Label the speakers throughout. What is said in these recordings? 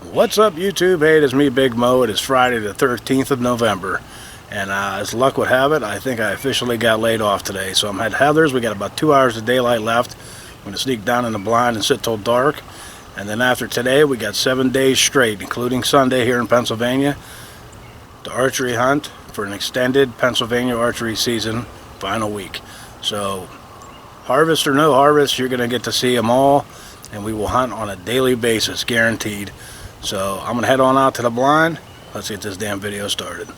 Speaker 1: What's up, YouTube? Hey, it is me, Big Moe. It is Friday the 13th of November, and as luck would have it, I think I officially got laid off today. So I'm at Heather's. We got about 2 hours of daylight left. I'm going to sneak down in the blind and sit till dark, and then after today, we got 7 days straight, including Sunday here in Pennsylvania, to archery hunt for an extended Pennsylvania archery season final week. So harvest or no harvest, you're going to get to see them all, and we will hunt on a daily basis, guaranteed. So I'm going to head on out to the blind. Let's get this damn video started.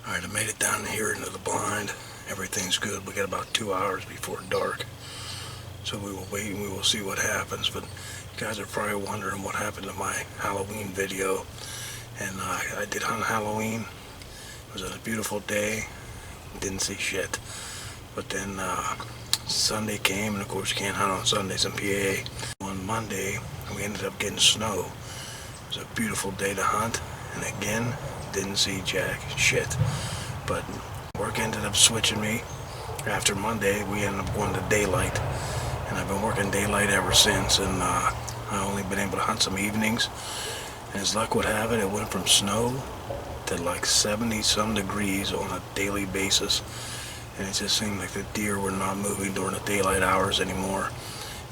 Speaker 1: Alright, I made it down here into the blind. Everything's good. We got about 2 hours before dark. So we will wait and we will see what happens. But you guys are probably wondering what happened to my Halloween video. And I did hunt Halloween. It was a beautiful day. Didn't see shit. But then Sunday came, and of course you can't hunt on Sundays in PA. On Monday, we ended up getting snow. It was a beautiful day to hunt. And again, didn't see jack shit. But work ended up switching me. After Monday, we ended up going to daylight, and I've been working daylight ever since. And I only been able to hunt some evenings. And as luck would have it, it went from snow to like 70 some degrees on a daily basis. And it just seemed like the deer were not moving during the daylight hours anymore.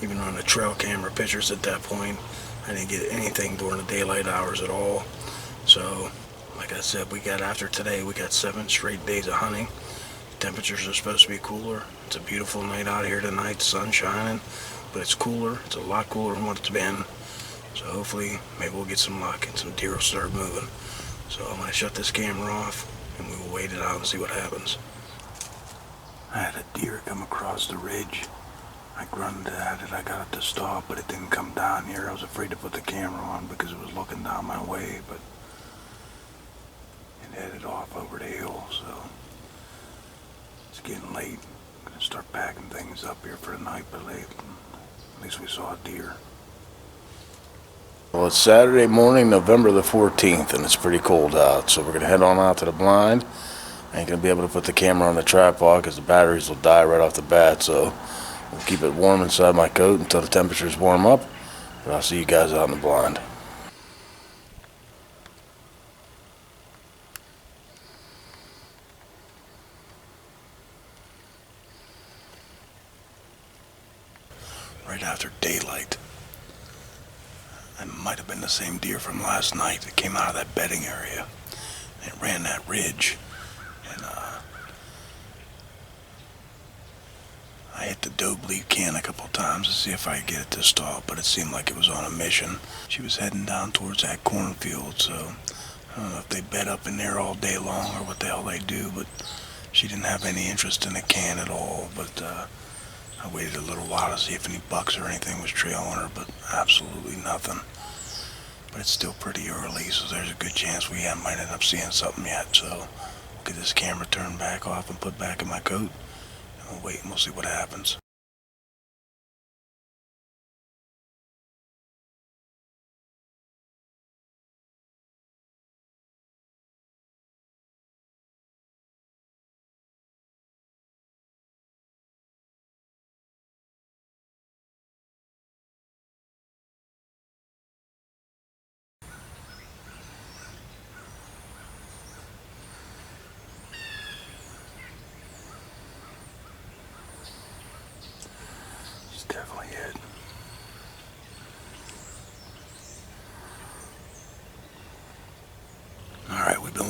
Speaker 1: Even on the trail camera pictures at that point, I didn't get anything during the daylight hours at all. So, like I said, after today, we got 7 straight days of hunting. Temperatures are supposed to be cooler. It's a beautiful night out here tonight, sun shining, but it's cooler. It's a lot cooler than what it's been. So hopefully, maybe we'll get some luck and some deer will start moving. So I'm going to shut this camera off, and we will wait it out and see what happens. I had a deer come across the ridge. I grunted at it. I got it to stop, but it didn't come down here. I was afraid to put the camera on because it was looking down my way, but it headed off over the hill, so it's getting late. I'm going to start packing things up here for the night, but at least we saw a deer. Well, it's Saturday morning, November the 14th, and it's pretty cold out, so we're going to head on out to the blind. I ain't going to be able to put the camera on the tripod because the batteries will die right off the bat, so we'll keep it warm inside my coat until the temperatures warm up, but I'll see you guys out in the blind. Right after daylight. It might have been the same deer from last night. It came out of that bedding area. And it ran that ridge. And I hit the doe bleed can a couple times to see if I could get it to stop, but it seemed like it was on a mission. She was heading down towards that cornfield, so I don't know if they bed up in there all day long or what the hell they do, but she didn't have any interest in the can at all. But I waited a little while to see if any bucks or anything was trailing her, but absolutely nothing. But it's still pretty early, so there's a good chance we might end up seeing something yet. So we'll get this camera turned back off and put back in my coat, and we'll wait and we'll see what happens.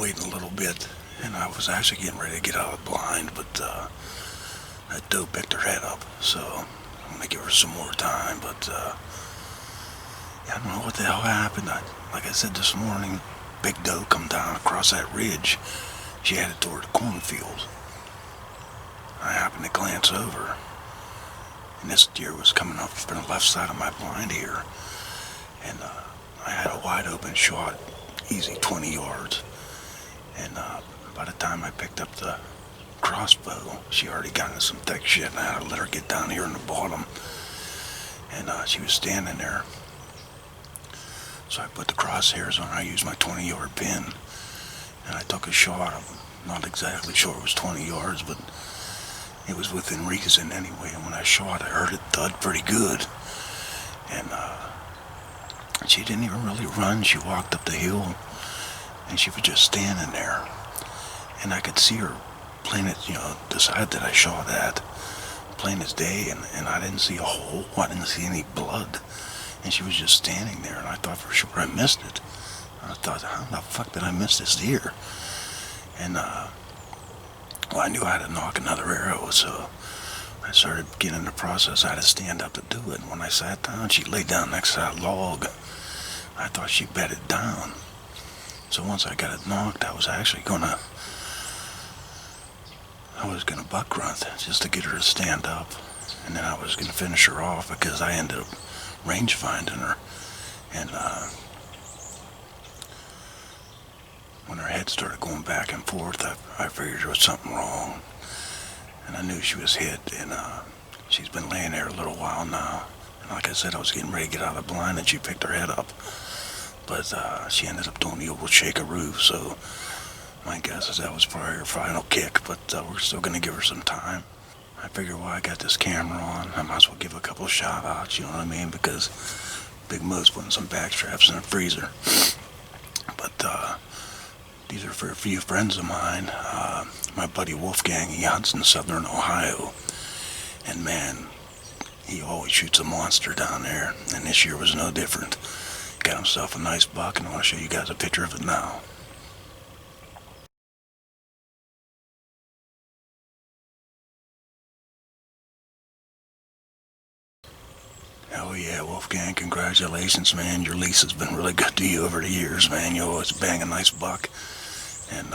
Speaker 1: waiting a little bit, and I was actually getting ready to get out of the blind, but that doe picked her head up, so I'm going to give her some more time, but yeah, I don't know what the hell happened. Like I said this morning, big doe come down across that ridge. She headed toward the cornfield. I happened to glance over, and this deer was coming up from the left side of my blind here, and I had a wide open shot, easy 20 yards, and by the time I picked up the crossbow, she already got into some thick shit, and I had to let her get down here in the bottom, and she was standing there. So I put the crosshairs on. I used my 20-yard pin, and I took a shot. I'm not exactly sure it was 20 yards, but it was within reason anyway. And when I shot, I heard it thud pretty good. And she didn't even really run. She walked up the hill, and she was just standing there. And I could see her plain as, the side that I shot at, plain as day, and I didn't see a hole. I didn't see any blood. And she was just standing there, and I thought for sure I missed it. I thought, how the fuck did I miss this deer? And, well, I knew I had to knock another arrow, so I started getting the process. I had to stand up to do it. And when I sat down, she laid down next to that log. I thought she bedded down. So once I got it knocked, I was actually gonna buck grunt just to get her to stand up. And then I was gonna finish her off because I ended up range finding her, and when her head started going back and forth, I figured there was something wrong, and I knew she was hit, and she's been laying there a little while now, and like I said, I was getting ready to get out of the blind, and she picked her head up, but she ended up doing the old shake-a-roo, so my guess is that was probably her final kick, but we're still going to give her some time. I figure while I got this camera on, I might as well give a couple of shout outs, you know what I mean? Because Big Moe's putting some back straps in the freezer. But these are for a few friends of mine. My buddy Wolfgang, he hunts in southern Ohio. And man, he always shoots a monster down there. And this year was no different. Got himself a nice buck, and I want to show you guys a picture of it now. Oh yeah, Wolfgang, congratulations, man. Your lease has been really good to you over the years, man. You always bang a nice buck. And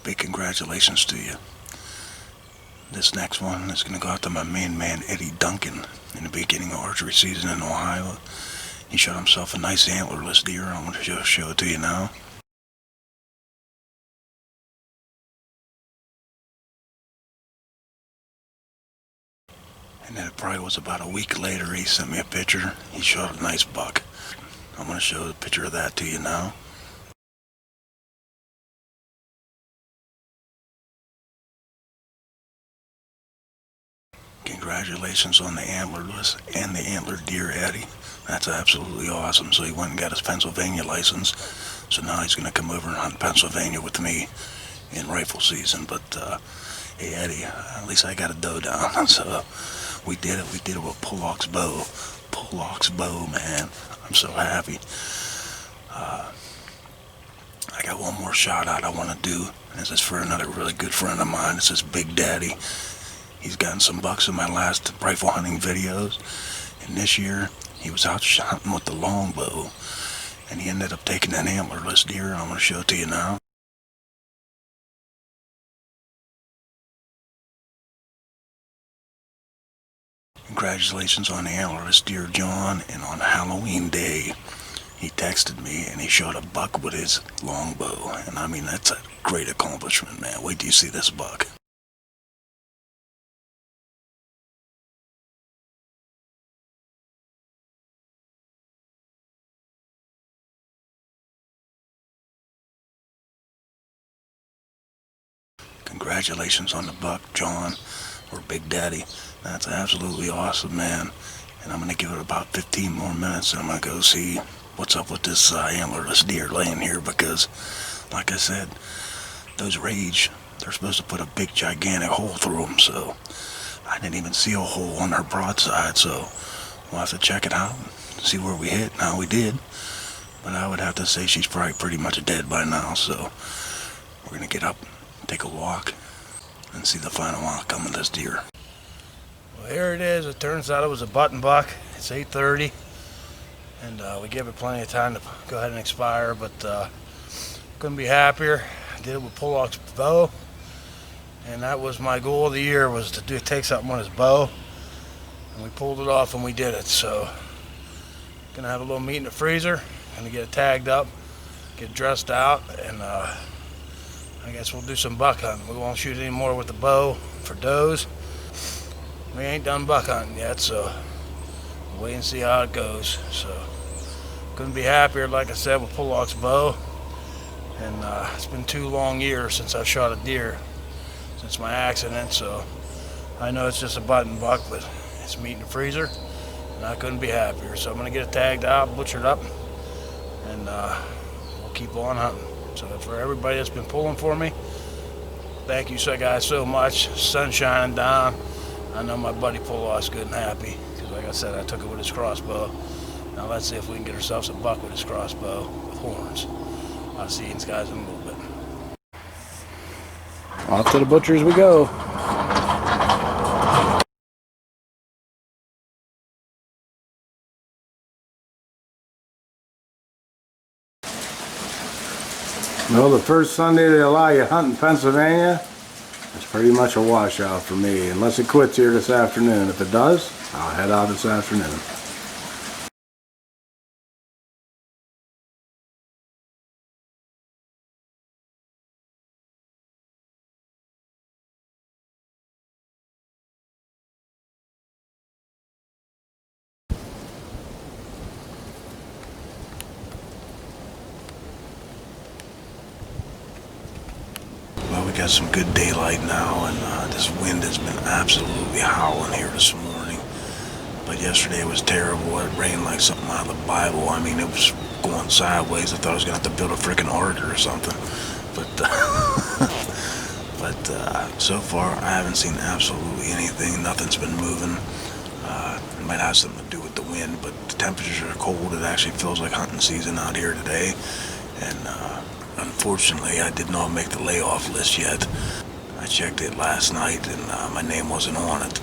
Speaker 1: big congratulations to you. This next one is going to go out to my main man, Eddie Duncan, in the beginning of archery season in Ohio. He shot himself a nice antlerless deer. I'm going to show it to you now. And then it probably was about a week later, he sent me a picture. He shot a nice buck. I'm going to show a picture of that to you now. Congratulations on the antlerless and the antlered deer, Eddie. That's absolutely awesome. So he went and got his Pennsylvania license. So now he's going to come over and hunt Pennsylvania with me in rifle season. But, hey, Eddie, at least I got a doe down. So we did it. We did it with Pollock's bow. Pollock's bow, man. I'm so happy. I got one more shout out I want to do. This is for another really good friend of mine. This is Big Daddy. He's gotten some bucks in my last rifle hunting videos. And this year, he was out hunting with the longbow. And he ended up taking an antlerless deer. I'm going to show it to you now. Congratulations on the antlerless deer, John. And on Halloween Day, he texted me and he shot a buck with his longbow. And I mean, that's a great accomplishment, man. Wait till you see this buck. Congratulations on the buck, John, or Big Daddy. That's absolutely awesome, man. And I'm going to give it about 15 more minutes, and I'm going to go see what's up with this antlerless deer laying here, because, like I said, those rage, they're supposed to put a big, gigantic hole through them, so I didn't even see a hole on her broadside, so we'll have to check it out and see where we hit and how we did. but I would have to say she's probably pretty much dead by now, so we're gonna get up, take a walk, and see the final outcome of this deer. Well, here it is. It turns out it was a button buck. It's 8:30, and we gave it plenty of time to go ahead and expire, but couldn't be happier. I did it with Pollock's bow, and that was my goal of the year, was to take something on his bow, and we pulled it off and we did it. So gonna have a little meat in the freezer, gonna get it tagged up, get dressed out, and I guess we'll do some buck hunting. We won't shoot anymore with the bow for does. We ain't done buck hunting yet, so we'll wait and see how it goes. So couldn't be happier, like I said, with Pollock's bow. And it's been 2 long years since I've shot a deer, since my accident, so I know it's just a button buck, but it's meat in the freezer, and I couldn't be happier. So I'm gonna get it tagged out, butchered up, and we'll keep on hunting. So for everybody that's been pulling for me, thank you guys so much. Sun shining down. I know my buddy Pollock's good and happy, because like I said, I took it with his crossbow. Now let's see if we can get ourselves a buck with his crossbow with horns. I'll see you guys in a little bit. Off to the butcher as we go. Well, the first Sunday they allow you to hunt in Pennsylvania, it's pretty much a washout for me, unless it quits here this afternoon. If it does, I'll head out this afternoon. Well, we got some good daylight now, and this wind has been absolutely howling here this morning. But yesterday it was terrible. It rained like something out of the Bible. I mean, it was going sideways. I thought I was going to have to build a freaking ark or something. But so far I haven't seen absolutely anything. Nothing's been moving. It might have something to do with the wind, but the temperatures are cold. It actually feels like hunting season out here today. And unfortunately, I did not make the layoff list yet. I checked it last night, and my name wasn't on it.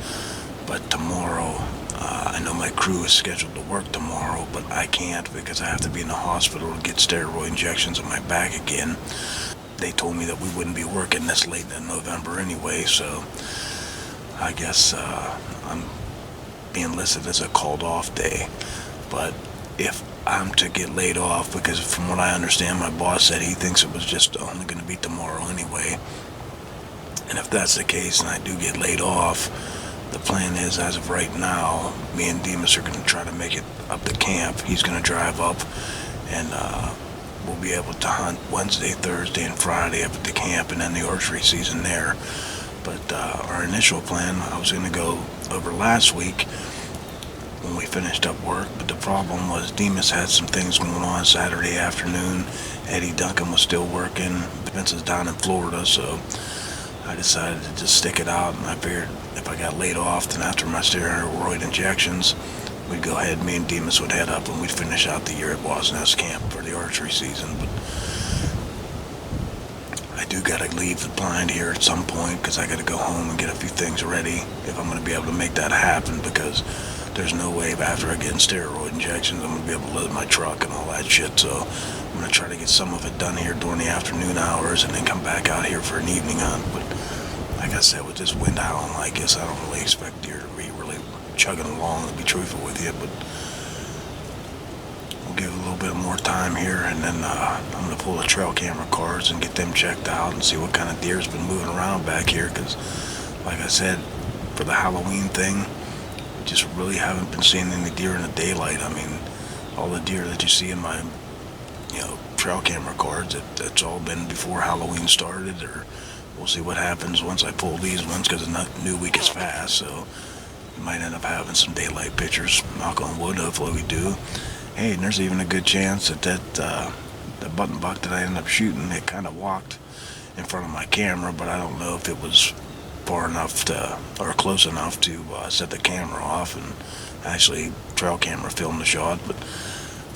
Speaker 1: But tomorrow, I know my crew is scheduled to work tomorrow, but I can't because I have to be in the hospital to get steroid injections in my back again. They told me that we wouldn't be working this late in November anyway, so I guess I'm being listed as a called off day. But if I'm to get laid off, because from what I understand, my boss said he thinks it was just only going to be tomorrow anyway. And if that's the case and I do get laid off, the plan is, as of right now, me and Demas are going to try to make it up to camp. He's going to drive up, and we'll be able to hunt Wednesday, Thursday, and Friday up at the camp, and then the archery season there. But our initial plan, I was going to go over last week when we finished up work, but the problem was Demas had some things going on Saturday afternoon. Eddie Duncan was still working. Vince is down in Florida, so I decided to just stick it out, and I figured if I got laid off, then after my steroid injections, we'd go ahead, me and Demas would head up, and we'd finish out the year at Wasp Nest Camp for the archery season. But I do got to leave the blind here at some point, because I got to go home and get a few things ready if I'm going to be able to make that happen, because there's no way after I get steroid injections I'm going to be able to load my truck and all that shit. So I'm going to try to get some of it done here during the afternoon hours and then come back out here for an evening hunt. But like I said, with this wind howling like this, I don't really expect deer to be really chugging along, to be truthful with you. But we'll give it a little bit more time here, and then I'm going to pull the trail camera cards and get them checked out and see what kind of deer's been moving around back here, because like I said, for the Halloween thing, just really haven't been seeing any deer in the daylight. I mean, all the deer that you see in my, trail camera cards, it's all been before Halloween started, or we'll see what happens once I pull these ones, because the new week is fast, so we might end up having some daylight pictures. Knock on wood, hopefully we do. Hey, and there's even a good chance that the button buck that I ended up shooting, it kind of walked in front of my camera, but I don't know if it was far enough to, or close enough to set the camera off and actually trail camera film the shot. But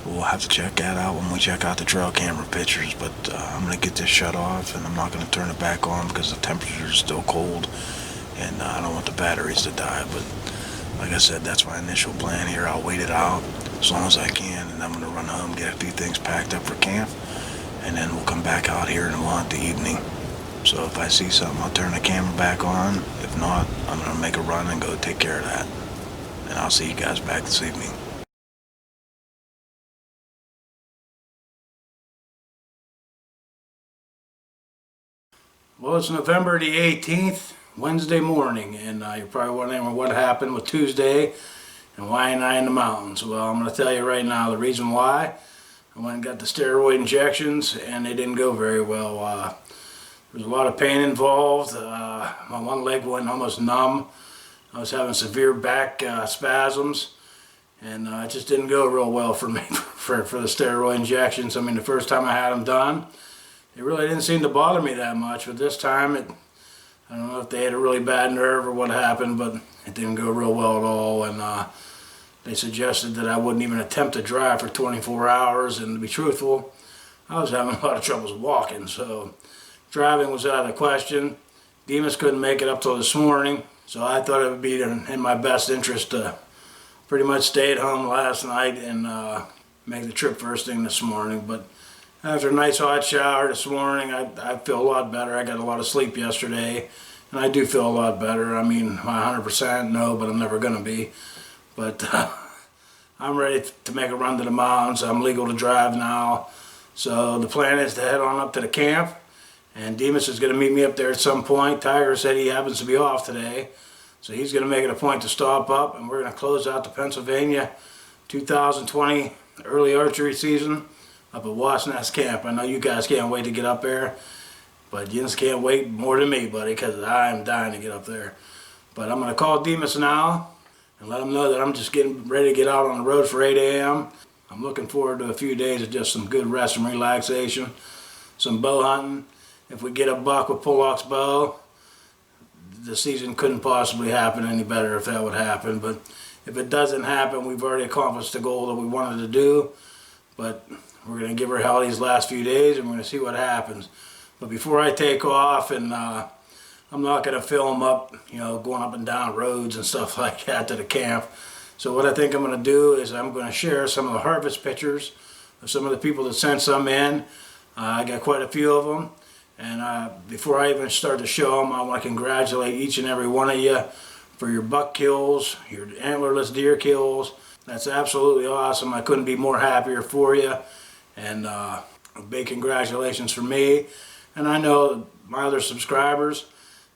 Speaker 1: We'll have to check that out when we check out the trail camera pictures, but I'm going to get this shut off, and I'm not going to turn it back on because the temperature is still cold, and I don't want the batteries to die. But like I said, that's my initial plan here. I'll wait it out as long as I can, and I'm going to run home, get a few things packed up for camp, and then we'll come back out here in the evening. So if I see something, I'll turn the camera back on. If not, I'm going to make a run and go take care of that. And I'll see you guys back this evening. Well, it's November the 18th, Wednesday morning, and you're probably wondering what happened with Tuesday and why ain't I in the mountains. Well, I'm going to tell you right now the reason why. I went and got the steroid injections, and they didn't go very well. There was a lot of pain involved. My one leg went almost numb. I was having severe back spasms, and it just didn't go real well for me for the steroid injections. I mean, the first time I had them done, it really didn't seem to bother me that much, but this time I don't know if they had a really bad nerve or what happened, but it didn't go real well at all, and they suggested that I wouldn't even attempt to drive for 24 hours, and to be truthful, I was having a lot of troubles walking, so driving was out of the question. Demas couldn't make it up till this morning, so I thought it would be in my best interest to pretty much stay at home last night and make the trip first thing this morning, but after a nice hot shower this morning, I feel a lot better. I got a lot of sleep yesterday, and I do feel a lot better. I mean, 100% no, but I'm never going to be. But I'm ready to make a run to the mountains. I'm legal to drive now. So the plan is to head on up to the camp, and Demas is going to meet me up there at some point. Tiger said he happens to be off today, so he's going to make it a point to stop up, and we're going to close out the Pennsylvania 2020 early archery season up at Wasp Nest Camp. I know you guys can't wait to get up there, but you just can't wait more than me, buddy, because I am dying to get up there. But I'm going to call Demas now and let him know that I'm just getting ready to get out on the road for 8 a.m. I'm looking forward to a few days of just some good rest and relaxation, some bow hunting. If we get a buck with Pollock's bow, the season couldn't possibly happen any better if that would happen. But if it doesn't happen, we've already accomplished the goal that we wanted to do. But we're going to give her hell these last few days, and we're going to see what happens. But before I take off, and I'm not going to film up, going up and down roads and stuff like that to the camp. So what I think I'm going to do is I'm going to share some of the harvest pictures of some of the people that sent some in. I got quite a few of them. And before I even start to show them, I want to congratulate each and every one of you for your buck kills, your antlerless deer kills. That's absolutely awesome. I couldn't be more happier for you. And a big congratulations from me. And I know my other subscribers,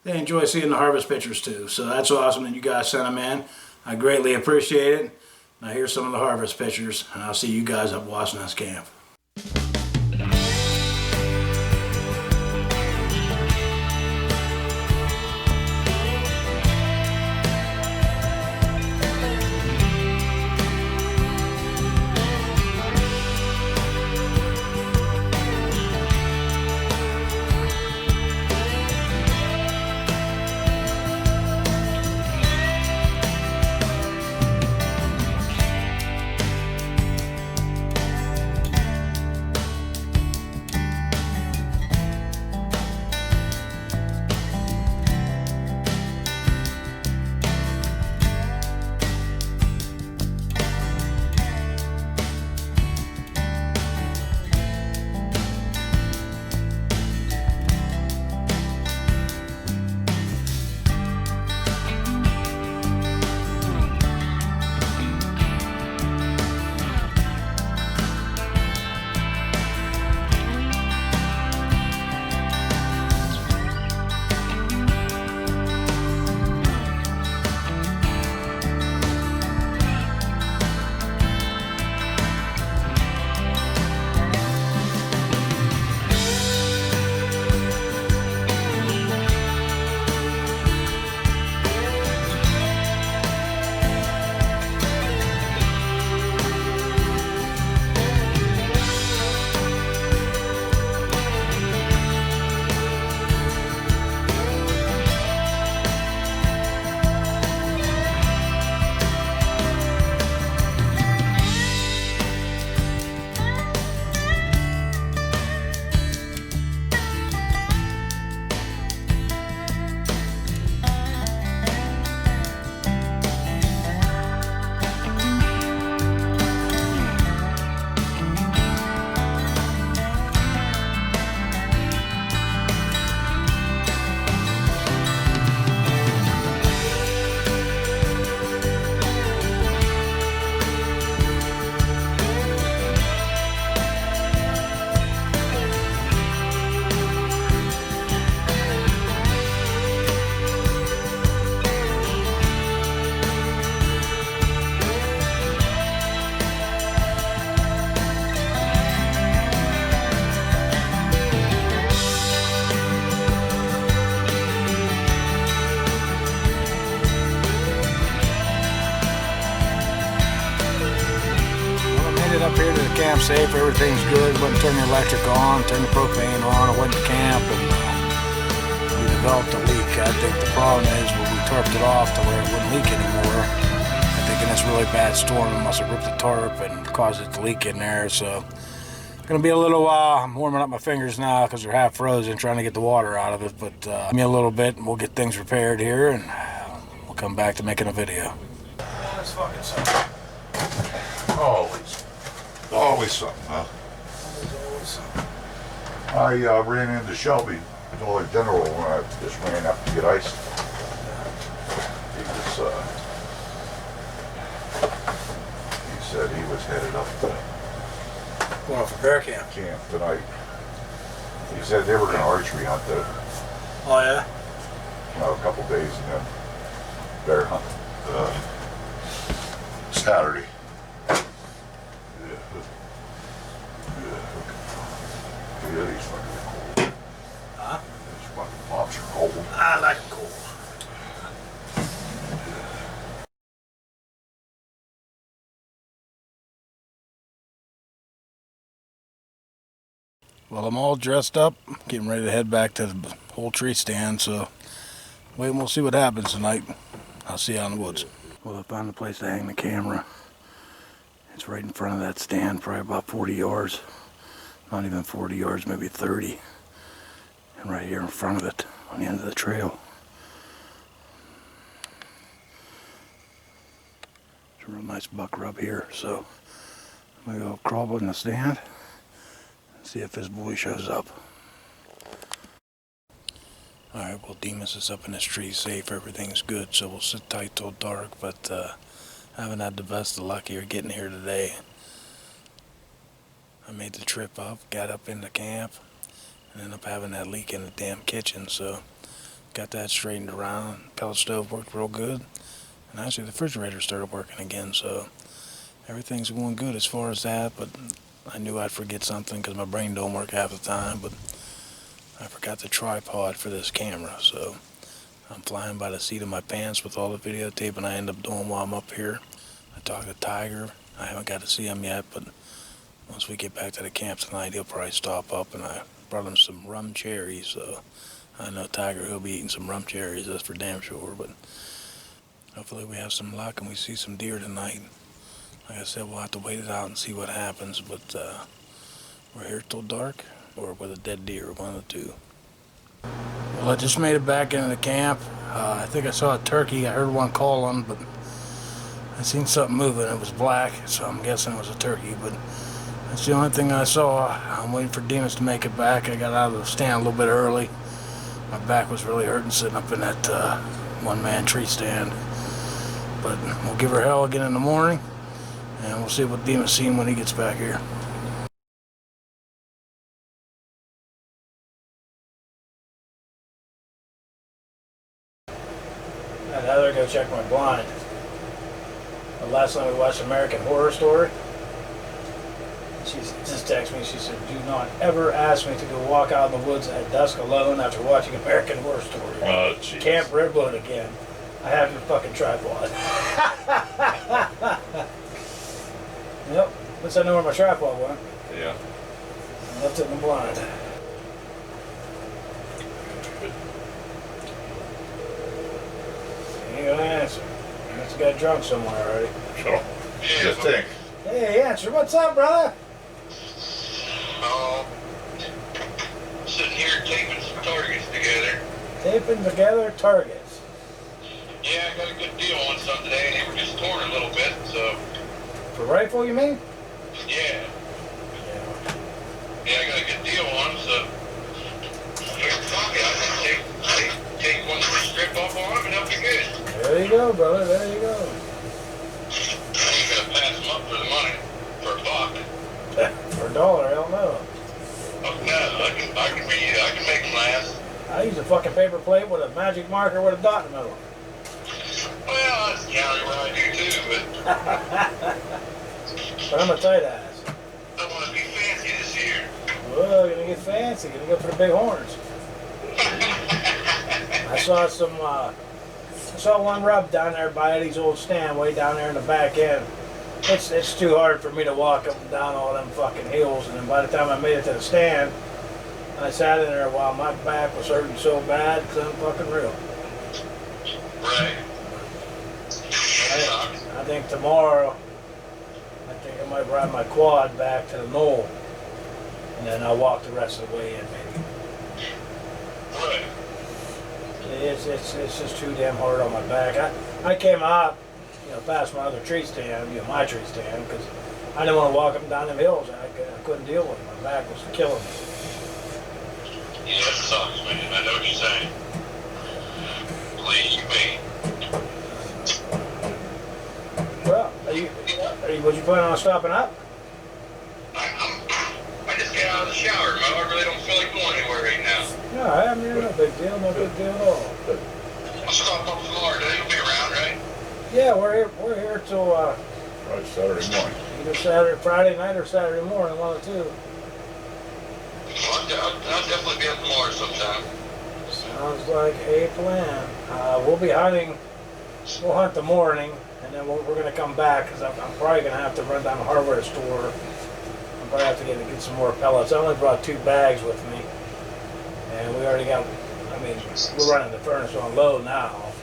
Speaker 1: they enjoy seeing the harvest pictures too. So that's awesome that you guys sent them in. I greatly appreciate it. Now here's some of the harvest pictures, and I'll see you guys at Wasp Nest Camp.
Speaker 2: safe, everything's good. Went and turned the electric on, turned the propane on. I went to camp and we developed a leak. I think the problem is when we tarped it off to where it wouldn't leak anymore. I think in this really bad storm it must have ripped the tarp and caused it to leak in there. So gonna be a little while. I'm warming up my fingers now because they're half frozen, trying to get the water out of it. But give me a little bit and we'll get things repaired here and we'll come back to making a video. That's fucking something.
Speaker 3: Always something, huh?
Speaker 2: Always something.
Speaker 3: I ran into Shelby, Dollar General, when I just ran up to get ice. He said he was headed up to
Speaker 1: Going off a bear camp.
Speaker 3: Tonight. He said they were going to archery hunt
Speaker 1: Oh yeah?
Speaker 3: a couple days and then bear hunt Saturday. Yeah, these fucking cold.
Speaker 1: Huh?
Speaker 3: These fucking pops are cold.
Speaker 1: I like it cold.
Speaker 2: Well, I'm all dressed up, getting ready to head back to the whole tree stand, so wait and we'll see what happens tonight. I'll see you out in the woods. Well, I found a place to hang the camera. It's right in front of that stand, probably about 40 yards. Not even 40 yards, maybe 30. And right here in front of it, on the end of the trail. It's a real nice buck rub here, so I'm gonna go crawl in the stand. See if this boy shows up. Alright, well, Demas is up in this tree safe, everything's good, so we'll sit tight till dark, but I haven't had the best of luck here getting here today. I made the trip up, got up into camp, and ended up having that leak in the damn kitchen, so got that straightened around. Pellet stove worked real good, and actually the refrigerator started working again, so everything's going good as far as that, but I knew I'd forget something because my brain don't work half the time, but I forgot the tripod for this camera, so I'm flying by the seat of my pants with all the videotaping I end up doing while I'm up here. I talked to Tiger. I haven't got to see him yet, but once we get back to the camp tonight, he'll probably stop up, and I brought him some rum cherries, so I know Tiger, he'll be eating some rum cherries, that's for damn sure, but hopefully we have some luck and we see some deer tonight. Like I said, we'll have to wait it out and see what happens, but we're here till dark, or with a dead deer, one of the two. Well, I just made it back into the camp. I think I saw a turkey. I heard one calling, but I seen something moving. It was black, so I'm guessing it was a turkey, but that's the only thing I saw. I'm waiting for Demas to make it back. I got out of the stand a little bit early. My back was really hurting sitting up in that one-man tree stand. But we'll give her hell again in the morning. And we'll see what Demas seen when he gets back here. I had Heather go check my blind. The last time we watched American Horror Story, she just texted me, she said, do not ever ask me to go walk out in the woods at dusk alone after watching American Horror Story.
Speaker 3: Oh, jeez.
Speaker 2: Camp Redwood again. I have your fucking tripod. Yep, at least I know where my tripod went.
Speaker 3: Yeah.
Speaker 2: I left it in the blind. He ain't gonna answer. He must have got drunk somewhere already.
Speaker 3: Sure. Just think.
Speaker 2: Hey, answer. What's up, brother?
Speaker 4: Sitting here taping some targets together.
Speaker 2: Taping together targets.
Speaker 4: Yeah, I got a good deal on some today, and they were just torn a little bit, so.
Speaker 2: For rifle, you mean?
Speaker 4: Yeah. Yeah, I got a good deal on them, so. Here, fuck it, I can take one strip off on them and they'll be good.
Speaker 2: There you go, brother. There you go.
Speaker 4: I ain't gonna pass them up for the money, for a buck.
Speaker 2: For $1, hell no.
Speaker 4: Oh, no, I can make them last.
Speaker 2: I use a fucking paper plate with a magic marker with a dot in the middle.
Speaker 4: Well, that's generally what I do too, but
Speaker 2: But I'm a tight ass.
Speaker 4: I want to be fancy this year.
Speaker 2: Well, gonna get fancy. Gonna go for the big horns. I saw one rub down there by Eddie's old stand, way down there in the back end. it's too hard for me to walk up and down all them fucking hills. And then by the time I made it to the stand, I sat in there while my back was hurting so bad, it's unfucking real.
Speaker 4: Right.
Speaker 2: I think tomorrow, I think I might ride my quad back to the knoll, and then I'll walk the rest of the way in, maybe.
Speaker 4: Right.
Speaker 2: It's just too damn hard on my back. I came out, past my other tree stand, my tree stand, because I didn't want to walk up and down them hills. I couldn't deal with it. My back was killing me.
Speaker 4: Yeah, that sucks, man. I know what you're saying. Believe me.
Speaker 2: Well, was you planning on stopping up?
Speaker 4: I just got out of the shower, Mo. I really don't feel like going anywhere right now.
Speaker 2: No, I mean, no big deal at all.
Speaker 4: I'll stop up tomorrow. You'll be around, right?
Speaker 2: Yeah, we're here till
Speaker 3: Right, Saturday morning.
Speaker 2: either Friday night or Saturday morning, one or two.
Speaker 4: I'll definitely be up tomorrow sometime.
Speaker 2: Sounds like a plan. We'll be hunting. We'll hunt the morning, and then we're going to come back because I'm probably going to have to run down the hardware store. I'm probably have to get some more pellets. I only brought 2 bags with me, and we already got. We're running the furnace on low now,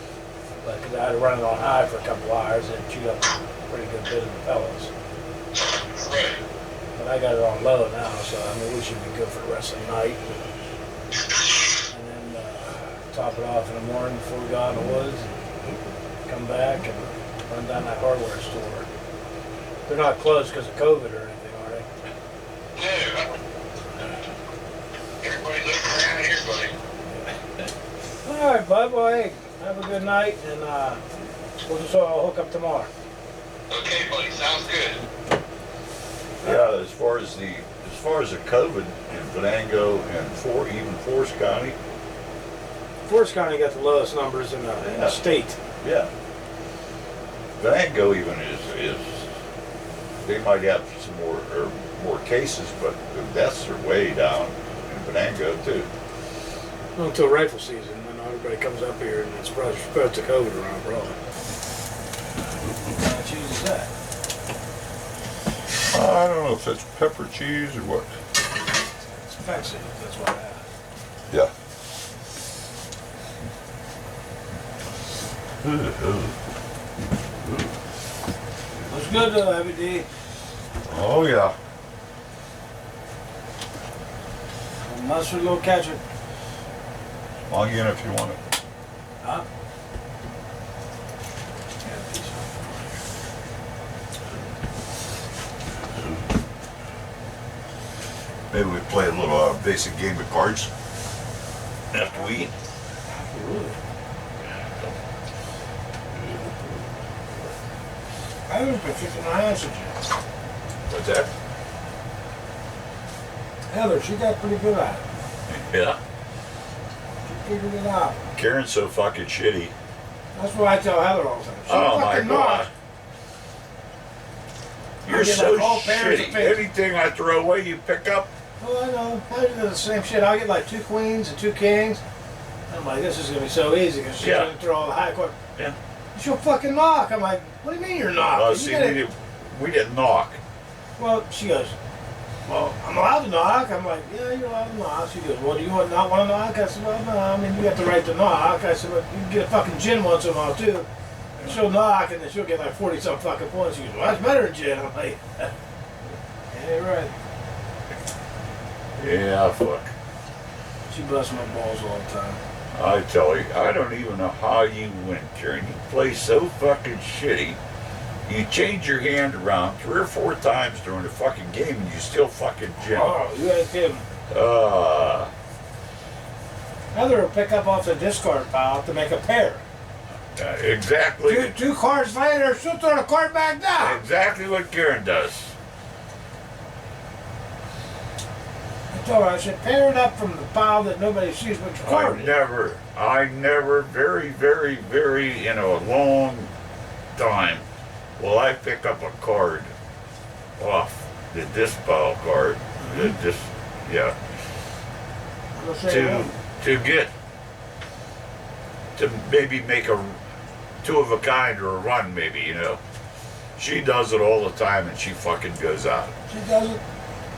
Speaker 2: but because I had to run it on high for a couple hours, it chewed up a pretty good bit of the pellets.
Speaker 4: Right.
Speaker 2: But I got it on low now, so we should be good for the rest of the night. And then top it off in the morning before we go out in the woods, and come back and run down that hardware store. They're not closed because of COVID or anything, are they?
Speaker 4: No. Everybody's looking around here, buddy.
Speaker 2: All right, bud. Well, hey, have a good night, and I'll hook up tomorrow.
Speaker 4: Okay, buddy. Sounds good.
Speaker 3: Yeah, as far as the COVID in Venango and even Forest County.
Speaker 2: Forest County got the lowest numbers in the state.
Speaker 3: Yeah. Venango even is they might have some more cases, but the deaths are way down in Venango too.
Speaker 2: Until rifle season, when everybody comes up here and it's spreads the COVID around, probably. What kind of cheese is that?
Speaker 3: I don't know if it's pepper cheese or what.
Speaker 2: It's fancy, that's what I have.
Speaker 3: Yeah.
Speaker 2: Looks good though, Heavy D.
Speaker 3: Oh yeah.
Speaker 2: Mustard will catch it.
Speaker 3: Log in if you want it.
Speaker 2: Huh?
Speaker 3: Maybe we play a little basic game of cards after we eat.
Speaker 2: I haven't been kicking my ass at you.
Speaker 3: What's that?
Speaker 2: Heather, she got pretty good at it.
Speaker 3: Yeah.
Speaker 2: She figured it out.
Speaker 3: Karen's so fucking shitty.
Speaker 2: That's what I tell Heather all the time. She
Speaker 3: Oh my
Speaker 2: fucking
Speaker 3: god.
Speaker 2: not.
Speaker 3: You're
Speaker 2: I get
Speaker 3: so
Speaker 2: like all pairs of
Speaker 3: shitty.
Speaker 2: things.
Speaker 3: Anything I throw away, you pick up.
Speaker 2: Oh, I know. I do the same shit. I'll get like 2 queens and 2 kings. I'm like, this is going to be so easy because she's
Speaker 3: Yeah.
Speaker 2: going to throw all the high court.
Speaker 3: Yeah.
Speaker 2: She'll fucking knock. I'm like, what do you mean you're knocking?
Speaker 3: Oh,
Speaker 2: You
Speaker 3: see,
Speaker 2: gotta-
Speaker 3: we didn't knock.
Speaker 2: Well, she goes, well, I'm allowed to knock. I'm like, yeah, you're allowed to knock. She goes, well, do you not want to knock? I said, well, no, I mean, you got the right to knock. I said, well, you can get a fucking gin once in a while, too. And she'll knock, and then she'll get like 40-some fucking points. She goes, well, that's better than gin. I'm like, yeah, you're right.
Speaker 3: Yeah, fuck.
Speaker 2: She busts my balls all the time.
Speaker 3: I tell you, I don't even know how you win, Karen. You play so fucking shitty. You change your hand around 3 or 4 times during the fucking game and you still fucking jam.
Speaker 2: Oh, you ain't kidding. Heather will pick up off the discard pile to make a pair.
Speaker 3: Exactly.
Speaker 2: Two cards later, she'll throw the card back down.
Speaker 3: Exactly what Karen does.
Speaker 2: I told her, I said, pair it up from the pile that nobody sees what your card is.
Speaker 3: I never, very, very, very, in a long time, will I pick up a card off the disc pile card. Yeah.
Speaker 2: I'll say that.
Speaker 3: To maybe make a 2 of a kind or a run, maybe, you know. She does it all the time, and she fucking goes out.
Speaker 2: She does it.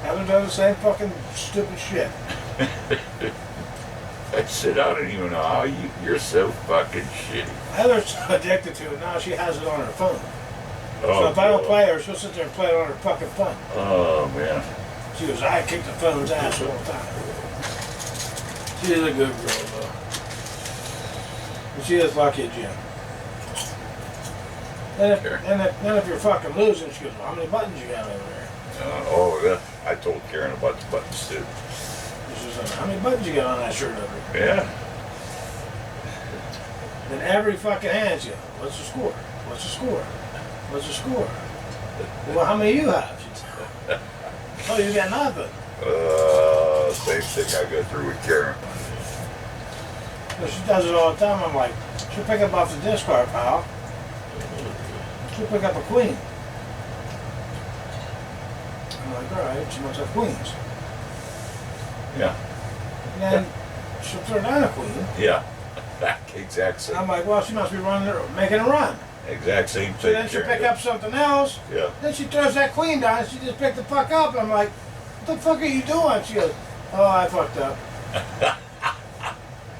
Speaker 2: Heather does the same fucking stupid shit.
Speaker 3: I said, I don't even know how you're so fucking shitty.
Speaker 2: Heather's addicted to it now. She has it on her phone.
Speaker 3: Oh,
Speaker 2: So if I don't
Speaker 3: God.
Speaker 2: play her, she'll sit there and play it on her fucking phone.
Speaker 3: Oh, man.
Speaker 2: She goes, I kick the phone's ass all the time. She is a good girl, though. And she is lucky at gym. Then if you're fucking losing, she goes, well, how many buttons you got over there?
Speaker 3: I told Karen about the buttons, too.
Speaker 2: She was like, how many buttons you got on that shirt over there?
Speaker 3: Yeah.
Speaker 2: Then every fucking hand, she goes, what's the score? What's the score? What's the score? Well, how many you have? Oh, you got nothing.
Speaker 3: Same thing I go through with Karen.
Speaker 2: So she does it all the time. I'm like, she'll pick up off the discard pile. She'll pick up a queen. I'm like, all right, she must have queens.
Speaker 3: Yeah.
Speaker 2: And then she'll throw down a queen.
Speaker 3: Yeah. Exact
Speaker 2: And
Speaker 3: same.
Speaker 2: I'm like, well, she must be making a run.
Speaker 3: Exact same
Speaker 2: So
Speaker 3: thing.
Speaker 2: then she'll
Speaker 3: Karen
Speaker 2: pick
Speaker 3: does.
Speaker 2: up something else.
Speaker 3: Yeah.
Speaker 2: Then she throws that queen down and she just picked the fuck up. I'm like, what the fuck are you doing? She goes, oh, I fucked up.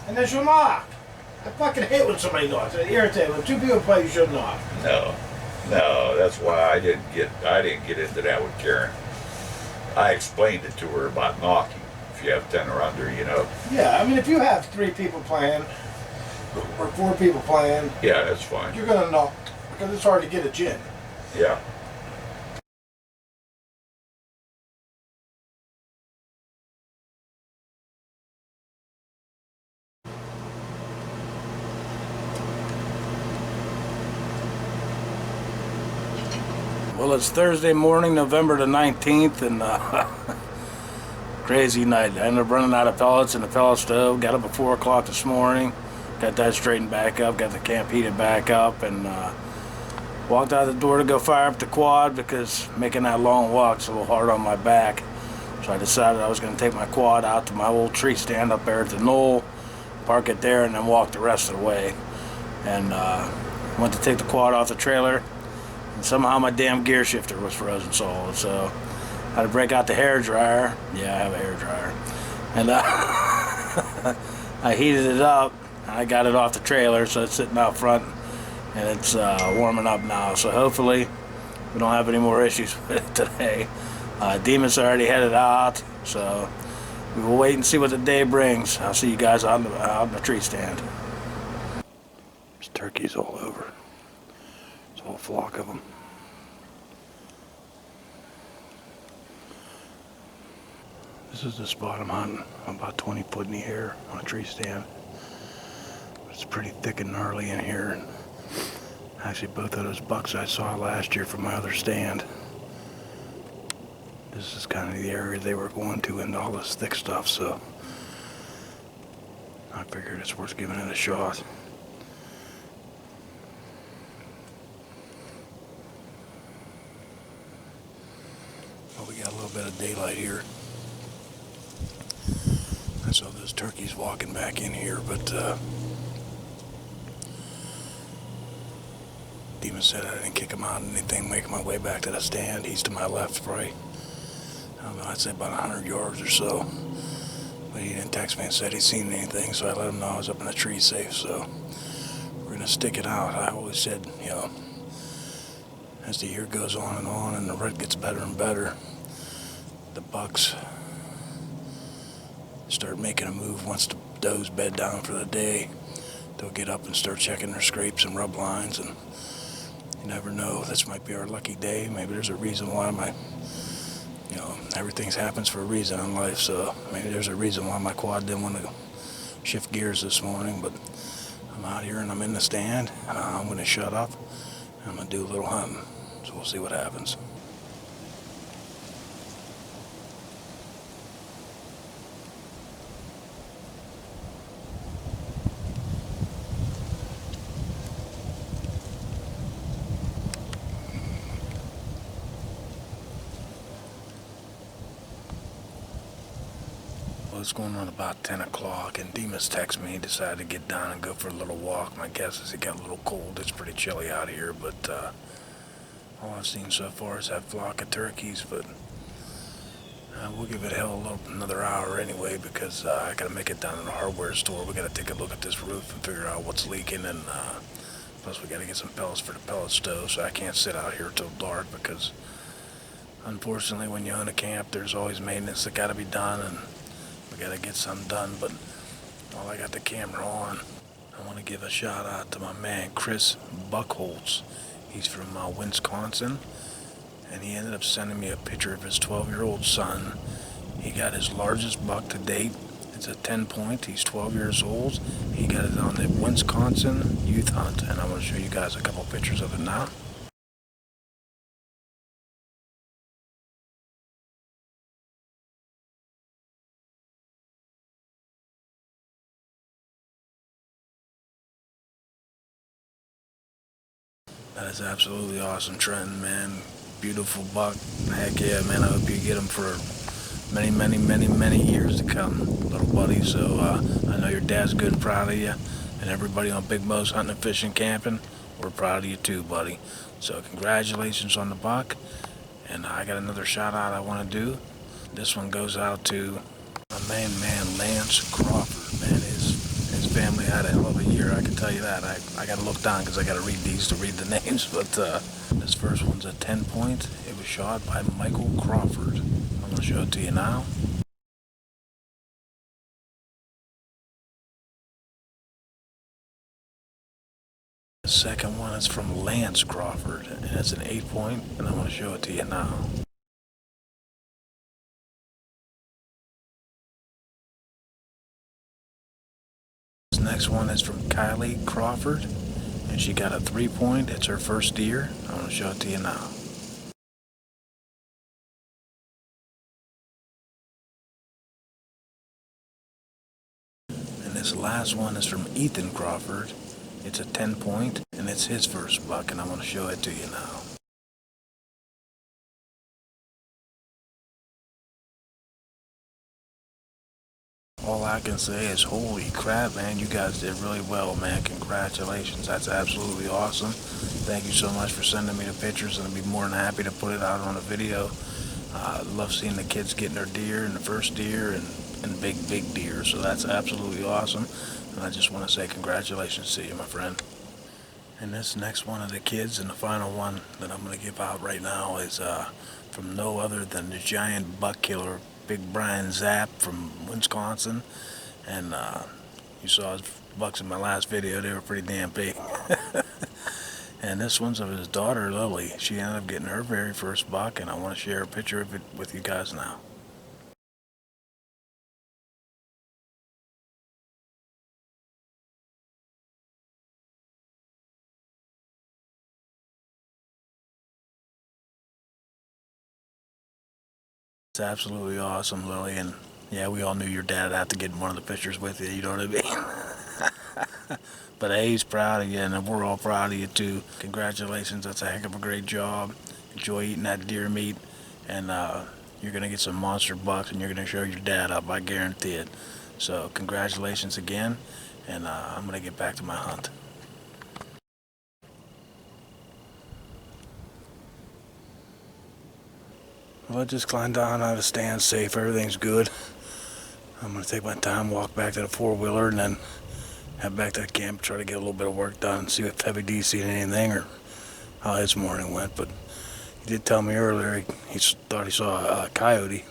Speaker 2: And then she'll knock. I fucking hate when somebody knocks. It irritates. When two people play, you should knock.
Speaker 3: No, that's why I didn't get into that with Karen. I explained it to her about knocking. If you have 10 or under, you know.
Speaker 2: Yeah, I mean, if you have 3 people playing or 4 people playing,
Speaker 3: Yeah, that's fine.
Speaker 2: you're gonna knock because it's hard to get a gin.
Speaker 3: Yeah.
Speaker 2: Well, it's Thursday morning, November the 19th, and crazy night. I ended up running out of pellets in the pellet stove. Got up at 4 o'clock this morning. Got that straightened back up. Got the camp heated back up, and walked out the door to go fire up the quad because making that long walk's a little hard on my back. So I decided I was going to take my quad out to my old tree stand up there at the knoll, park it there, and then walk the rest of the way. And went to take the quad off the trailer. And somehow my damn gear shifter was frozen solid, so I had to break out the hair dryer. Yeah, I have a hair dryer. And I heated it up, and I got it off the trailer, so it's sitting out front, and it's warming up now. So hopefully we don't have any more issues with it today. Demon's already headed out, so we will wait and see what the day brings. I'll see you guys out in the tree stand. There's turkeys all over. There's a whole flock of them. This is the spot I'm hunting. I'm about 20 foot in the air on a tree stand. It's pretty thick and gnarly in here. And actually, both of those bucks I saw last year from my other stand. This is kind of the area they were going to into all this thick stuff, so I figured it's worth giving it a shot. Well, we got a little bit of daylight here. I saw those turkeys walking back in here, but Demon said I didn't kick him out or anything, making my way back to the stand. He's to my left, probably, I don't know, I'd say about 100 yards or so. But he didn't text me and said he'd seen anything, so I let him know I was up in the tree safe, so we're going to stick it out. I always said, you know, as the year goes on and the rut gets better and better, the bucks start making a move once the does bed down for the day. They'll get up and start checking their scrapes and rub lines, and you never know. This might be our lucky day. Maybe there's a reason why you know, everything happens for a reason in life, so maybe there's a reason why my quad didn't want to shift gears this morning, but I'm out here and I'm in the stand, and I'm going to shut up, and I'm going to do a little hunting, so we'll see what happens. It's going on about 10 o'clock, and Demas texted me. He decided to get down and go for a little walk. My guess is it got a little cold. It's pretty chilly out here, but All I've seen so far is that flock of turkeys, but we'll give it another hour anyway, because I gotta make it down to the hardware store. We gotta take a look at this roof and figure out what's leaking, and plus we gotta get some pellets for the pellet stove, so I can't sit out here till dark, because unfortunately when you own a camp there's always maintenance that gotta be done, and we gotta get some done. But while I got the camera on, I want to give a shout out to my man Chris Buckholz. He's from Wisconsin, and he ended up sending me a picture of his 12-year-old son. He got his largest buck to date. It's a 10-point. He's 12 years old. He got it on the Wisconsin youth hunt, and I'm going to show you guys a couple pictures of it now. That is absolutely awesome, Trenton, man. Beautiful buck. Heck yeah, man. I hope you get him for many, many, many, many years to come, little buddy. So I know your dad's good and proud of you. And everybody on Big Moe's Hunting and Fishing Camping, we're proud of you too, buddy. So congratulations on the buck. And I got another shout out I want to do. This one goes out to my main man, Lance Crawford, man. His family had a hell of a year, I can tell you that. I got to look down because I got to read these to read the names. But this first one's a 10-point. It was shot by Michael Crawford. I'm going to show it to you now. The second one is from Lance Crawford, and it's an 8-point, and I'm going to show it to you now. This next one is from Kylie Crawford, and she got a 3-point. It's her first deer. I'm going to show it to you now. And this last one is from Ethan Crawford. It's a 10-point, and it's his first buck, and I'm going to show it to you now. All I can say is, holy crap, man, you guys did really well, man. Congratulations. That's absolutely awesome. Thank you so much for sending me the pictures, and I'd be more than happy to put it out on a video. I love seeing the kids getting their deer, and the first deer, and big deer, so that's absolutely awesome. And I just want to say congratulations to you, my friend. And this next one of the kids, and the final one that I'm going to give out right now, is from no other than the giant buck killer, Big Brian Zapp from Wisconsin. And you saw his bucks in my last video. They were pretty damn big. And this one's of his daughter, Lily. She ended up getting her very first buck, and I want to share a picture of it with you guys now. It's absolutely awesome, Lily, and yeah, we all knew your dad would have to get one of the pictures with you, you know what I mean? But hey, he's proud of you, and we're all proud of you too. Congratulations, that's a heck of a great job. Enjoy eating that deer meat, and you're going to get some monster bucks, and you're going to show your dad up, I guarantee it. So congratulations again, and I'm going to get back to my hunt. Well, I just climbed down out of the stand safe. Everything's good. I'm going to take my time, walk back to the four-wheeler, and then head back to the camp, try to get a little bit of work done, see if Heavy D's seen anything or how his morning went. But he did tell me earlier he thought he saw a coyote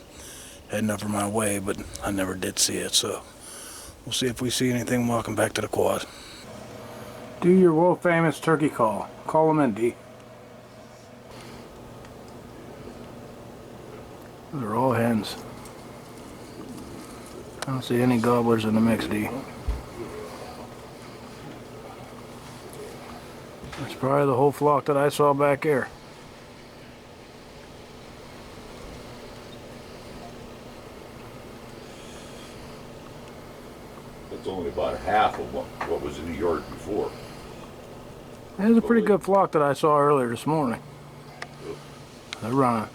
Speaker 2: heading over my way, but I never did see it. So we'll see if we see anything walking back to the quad. Do your world-famous turkey call. Call them in, D. They're all hens. I don't see any gobblers in the mix, D. That's probably the whole flock that I saw back there.
Speaker 3: That's only about half of what was in the yard before.
Speaker 2: It was a pretty good flock that I saw earlier this morning. They're running.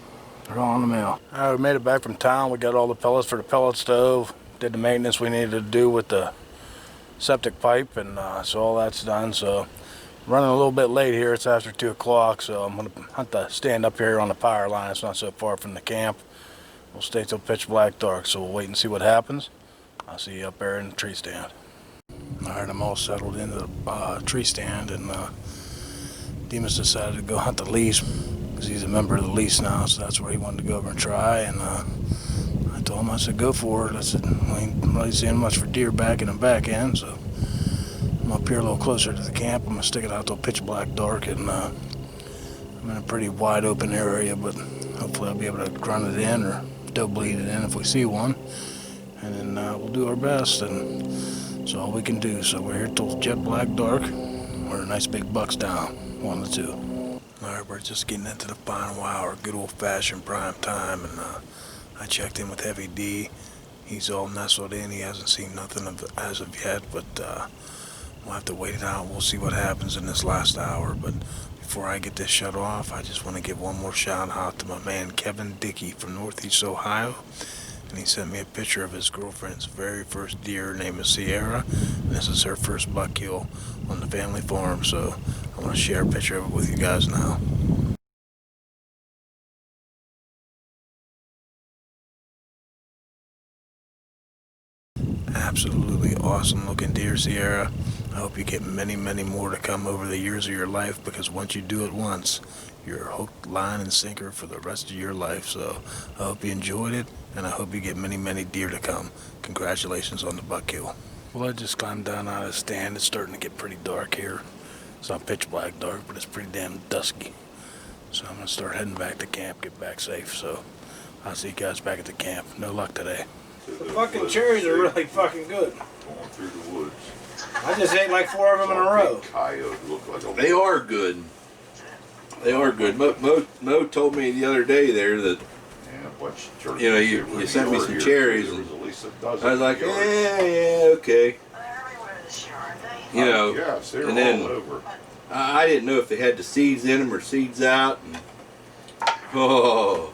Speaker 2: They're all on the mail. Alright, we made it back from town. We got all the pellets for the pellet stove. Did the maintenance we needed to do with the septic pipe, and so all that's done. So Running a little bit late here. It's after 2 o'clock, so I'm going to hunt the stand up here on the power line. It's not so far from the camp. We'll stay till pitch black dark, so we'll wait and see what happens. I'll see you up there in the tree stand. Alright, I'm all settled into the tree stand, and Demas decided to go hunt the lease because he's a member of the lease now, so that's where he wanted to go over and try. And I told him, I said, go for it. I said, we ain't really seeing much for deer back in and back end, so I'm up here a little closer to the camp. I'm going to stick it out till pitch black dark, and I'm in a pretty wide open area, but hopefully I'll be able to grunt it in or doe bleed it in if we see one. And then we'll do our best, and that's all we can do. So we're here till jet black dark. We're a nice big bucks down, 1 to 2. Alright, we're just getting into the final hour, good old-fashioned prime time, and I checked in with Heavy D. He's all nestled in. He hasn't seen nothing as of yet, but we'll have to wait it out. We'll see what happens in this last hour. But before I get this shut off, I just want to give one more shout out to my man Kevin Dickey from Northeast Ohio. And he sent me a picture of his girlfriend's very first deer. Her name is Sierra, and this is her first buck kill on the family farm. So I want to share a picture of it with you guys now. Absolutely awesome looking deer, Sierra. I hope you get many, many more to come over the years of your life, because once you do it once, you're hook, line, and sinker for the rest of your life. So I hope you enjoyed it, and I hope you get many, many deer to come. Congratulations on the buck kill. Well, I just climbed down out of the stand. It's starting to get pretty dark here. It's not pitch black dark, but it's pretty damn dusky. So I'm going to start heading back to camp, get back safe. So I'll see you guys back at the camp. No luck today.
Speaker 5: The fucking cherries are really fucking good.
Speaker 3: Going through the woods.
Speaker 5: I just ate like 4 of them in a row.
Speaker 3: Coyote look like a...
Speaker 6: They are good. They are good. Mo told me the other day there that, you know, you sent me some cherries, and I was like, yeah, okay. You know,
Speaker 3: Yes, they're
Speaker 6: and then
Speaker 3: all over.
Speaker 6: I didn't know if they had the seeds in them or seeds out. And, oh,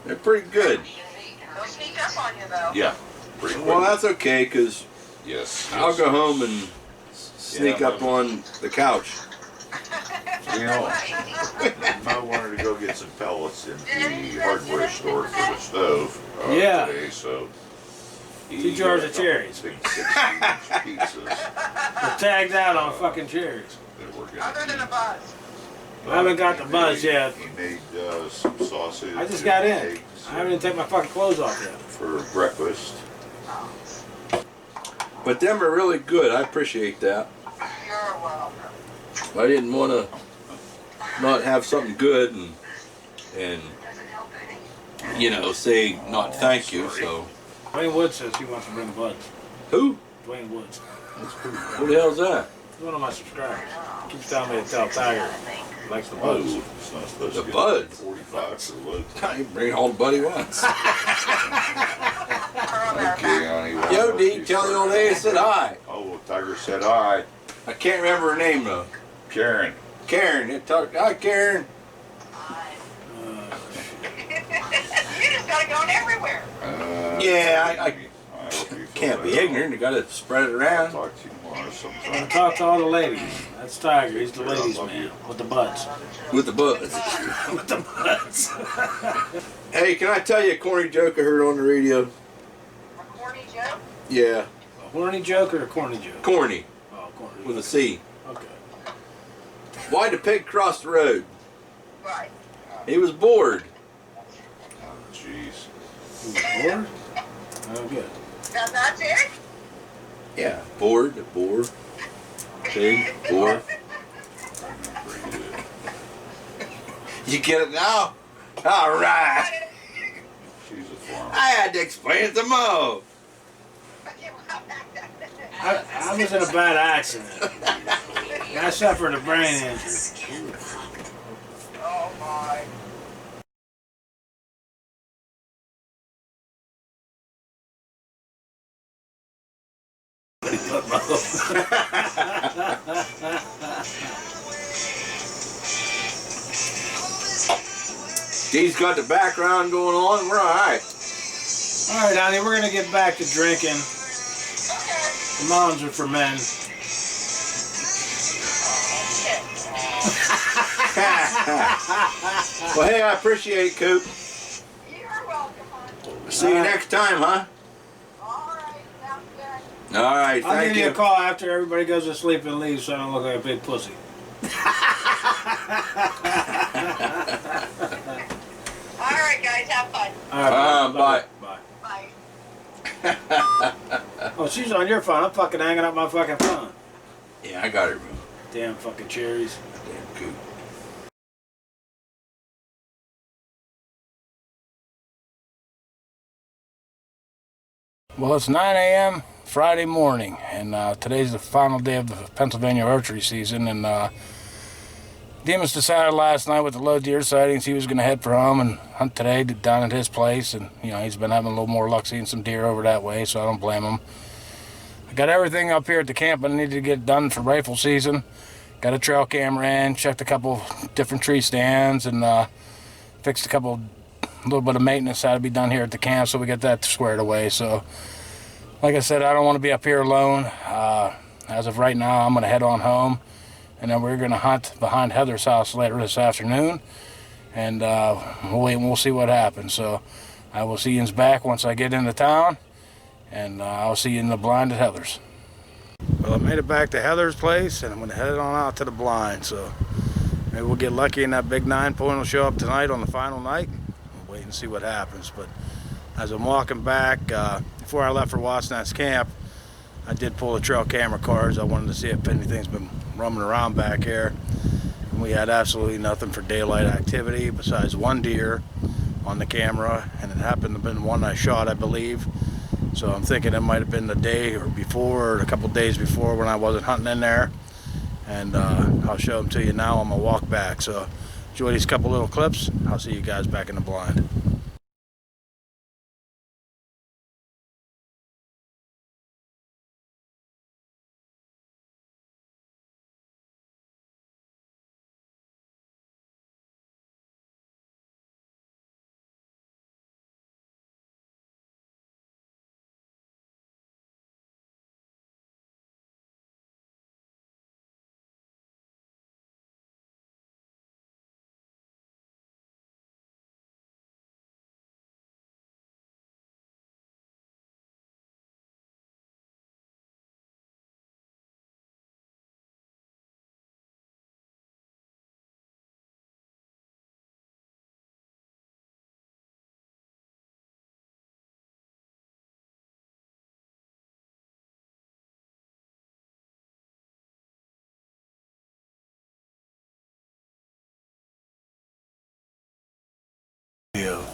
Speaker 6: they're pretty good.
Speaker 4: They'll sneak up on you though.
Speaker 3: Yeah. Pretty quick.
Speaker 6: Well, that's okay, because
Speaker 3: Yes.
Speaker 6: I'll go home and sneak
Speaker 3: Yeah,
Speaker 6: up on the couch.
Speaker 3: You know, I wanted to go get some pellets in the hardware store for the stove
Speaker 5: Yeah.
Speaker 3: today, so
Speaker 5: 2 jars of cherries.
Speaker 3: Big 16-inch pizzas
Speaker 5: They're tagged out on fucking cherries.
Speaker 3: that we're
Speaker 4: Other
Speaker 3: gonna
Speaker 4: than a
Speaker 3: eat.
Speaker 4: buzz.
Speaker 5: I haven't got the buzz yet.
Speaker 3: He made some sausage.
Speaker 5: I just got in.
Speaker 3: and eggs
Speaker 5: I haven't even taken my fucking clothes off yet.
Speaker 3: for breakfast.
Speaker 6: But them are really good. I appreciate that.
Speaker 4: You're welcome.
Speaker 6: I didn't want to not have something good and you know, say not thank you. So
Speaker 5: Dwayne Woods says he wants to bring buds.
Speaker 6: who?
Speaker 5: Dwayne Woods.
Speaker 6: Who the hell's that?
Speaker 5: He's one of my subscribers. He keeps telling me to tell Tiger he likes the buds.
Speaker 3: Oh, it's not supposed
Speaker 6: The
Speaker 3: to get
Speaker 6: buds?
Speaker 3: 45 for wood.
Speaker 6: I can bring home buddy once.
Speaker 3: Okay, honey. well,
Speaker 6: Yo,
Speaker 3: I
Speaker 6: D,
Speaker 3: hope you
Speaker 6: tell the
Speaker 3: start
Speaker 6: old lady I
Speaker 3: out.
Speaker 6: said hi.
Speaker 3: Oh, well, Tiger said hi.
Speaker 6: I can't remember her name though.
Speaker 3: Karen.
Speaker 6: Karen. It talked. Hi, Karen.
Speaker 4: You just gotta go everywhere.
Speaker 6: Yeah, I
Speaker 3: hope you feel
Speaker 6: can't be
Speaker 3: better.
Speaker 6: ignorant. You got to spread it
Speaker 3: I'll
Speaker 6: around.
Speaker 3: talk to you tomorrow
Speaker 5: I
Speaker 3: sometime.
Speaker 5: talk to all the ladies. That's Tiger. He's the ladies' man with the buds.
Speaker 6: With the buzz.
Speaker 5: With the buds.
Speaker 6: Hey, can I tell you a corny joke I heard on the radio?
Speaker 4: A corny joke?
Speaker 6: Yeah,
Speaker 5: A horny joke or a corny joke?
Speaker 6: corny
Speaker 5: Oh, corny.
Speaker 6: with a C.
Speaker 5: Okay.
Speaker 6: Why'd the pig cross the road?
Speaker 4: Right.
Speaker 6: He was bored.
Speaker 3: Oh, jeez.
Speaker 5: You bored? Oh, good.
Speaker 4: That's it?
Speaker 6: Yeah, bored, boar, pig, boar. You get it now? All right.
Speaker 3: She's a farmer.
Speaker 6: I had to explain it to Mo.
Speaker 5: I was in a bad accident. I suffered a brain injury.
Speaker 4: Oh my.
Speaker 6: Dee's got the background going on. We're all right.
Speaker 5: All right, honey, we're gonna get back to drinking. The mountains are for men.
Speaker 6: Well, hey, I appreciate it, Coop.
Speaker 7: You're welcome, hon.
Speaker 6: See you next time, huh?
Speaker 7: All right, sounds good.
Speaker 6: All right,
Speaker 5: I'll
Speaker 6: thank
Speaker 5: give you a call after everybody goes to sleep and leaves so I don't look like a big pussy.
Speaker 7: All right, guys, have fun.
Speaker 5: All right,
Speaker 6: bye.
Speaker 5: Bye.
Speaker 7: Bye.
Speaker 5: Oh, she's on your phone. I'm fucking hanging up my fucking phone.
Speaker 6: Yeah, I got it, bro.
Speaker 5: Damn fucking cherries.
Speaker 6: Damn Coop.
Speaker 2: Well, it's 9 a.m. Friday morning, and today's the final day of the Pennsylvania archery season, and Demas decided last night with the low deer sightings he was going to head for home and hunt today down at his place, and he's been having a little more luck seeing some deer over that way, so I don't blame him. I got everything up here at the camp I needed to get done for rifle season. Got a trail camera in, checked a couple different tree stands, and fixed a little bit of maintenance had to be done here at the camp, so we get that squared away. So like I said, I don't want to be up here alone. As of right now, I'm going to head on home, and then we're going to hunt behind Heather's house later this afternoon, and we'll wait and we'll see what happens. So I will see you back once I get into town, and I'll see you in the blind at Heather's. Well, I made it back to Heather's place, and I'm going to head on out to the blind. So maybe we'll get lucky and that big 9-point will show up tonight on the final night. We'll wait and see what happens. But as I'm walking back, before I left for Wasp Nest Camp, I did pull the trail camera cards. I wanted to see if anything's been roaming around back here. And we had absolutely nothing for daylight activity besides one deer on the camera, and it happened to have been one I shot, I believe. So I'm thinking it might have been the day or before, or a couple days before when I wasn't hunting in there. And I'll show them to you now on my walk back. So enjoy these couple little clips. I'll see you guys back in the blind.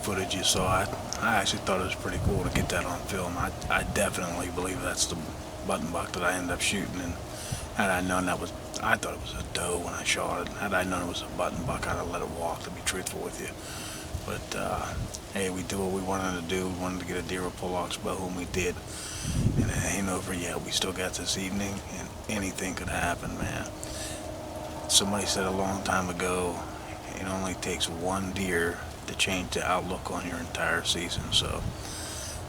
Speaker 2: Footage you saw, I actually thought it was pretty cool to get that on film. I definitely believe that's the button buck that I ended up shooting, and had I known that was, I thought it was a doe when I shot it. Had I known it was a button buck, I'd have let it walk, to be truthful with you. But hey, we did what we wanted to do. We wanted to get a deer with Pollock's bow, and we did. And it ain't over yet. We still got this evening, and anything could happen, man. Somebody said a long time ago, it only takes one deer to change the outlook on your entire season. So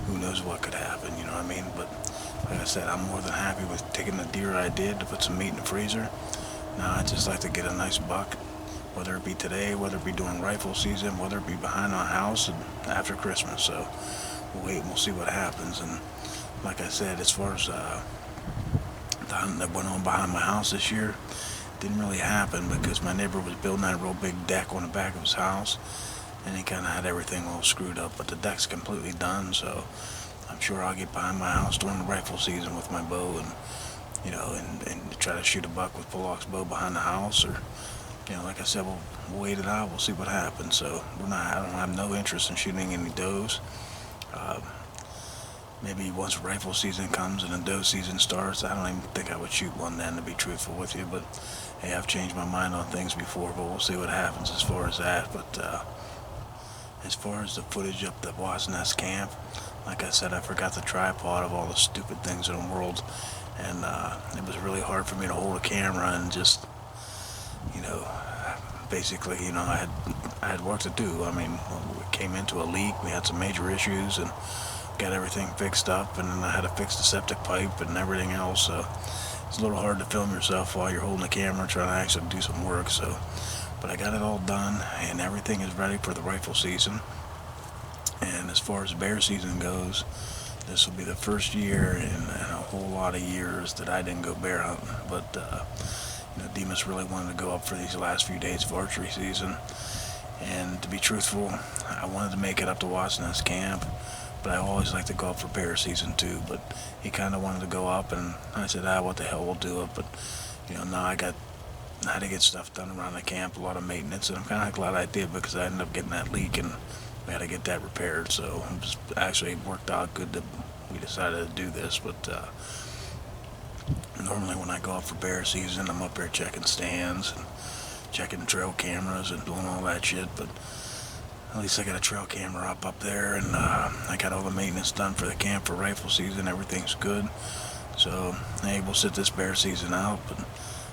Speaker 2: who knows what could happen, you know what I mean? But like I said, I'm more than happy with taking the deer I did to put some meat in the freezer. Now I just like to get a nice buck, whether it be today, whether it be during rifle season, whether it be behind our house and after Christmas. So we'll wait and we'll see what happens. And like I said, as far as the hunting that went on behind my house this year, didn't really happen because my neighbor was building that real big deck on the back of his house, and he kind of had everything all screwed up, but the deck's completely done. So I'm sure I'll get behind my house during the rifle season with my bow, and and try to shoot a buck with Pollock's bow behind the house, or like I said, we'll wait it out. We'll see what happens. So I don't have no interest in shooting any does. Maybe once rifle season comes and the doe season starts, I don't even think I would shoot one then, to be truthful with you. But hey, I've changed my mind on things before, but we'll see what happens as far as that. But as far as the footage up the Wasp Nest Camp, like I said, I forgot the tripod of all the stupid things in the world, and it was really hard for me to hold a camera and just, basically, I had work to do. I mean, we came into a leak, we had some major issues, and got everything fixed up, and then I had to fix the septic pipe and everything else. So it's a little hard to film yourself while you're holding the camera trying to actually do some work. So But I got it all done, and everything is ready for the rifle season. And as far as bear season goes, this will be the first year in a whole lot of years that I didn't go bear hunting. But you know, Demas really wanted to go up for these last few days of archery season. And to be truthful, I wanted to make it up to Wasp Nest Camp, but I always like to go up for bear season too. But he kind of wanted to go up, and I said, what the hell, we'll do it. But you know, now I had to get stuff done around the camp, a lot of maintenance, and I'm kind of glad I did, because I ended up getting that leak and we had to get that repaired. So it just actually worked out good that we decided to do this. But normally when I go up for bear season, I'm up there checking stands and checking trail cameras and doing all that shit. But at least I got a trail camera up there, and I got all the maintenance done for the camp for rifle season. Everything's good. So hey, we'll sit this bear season out, but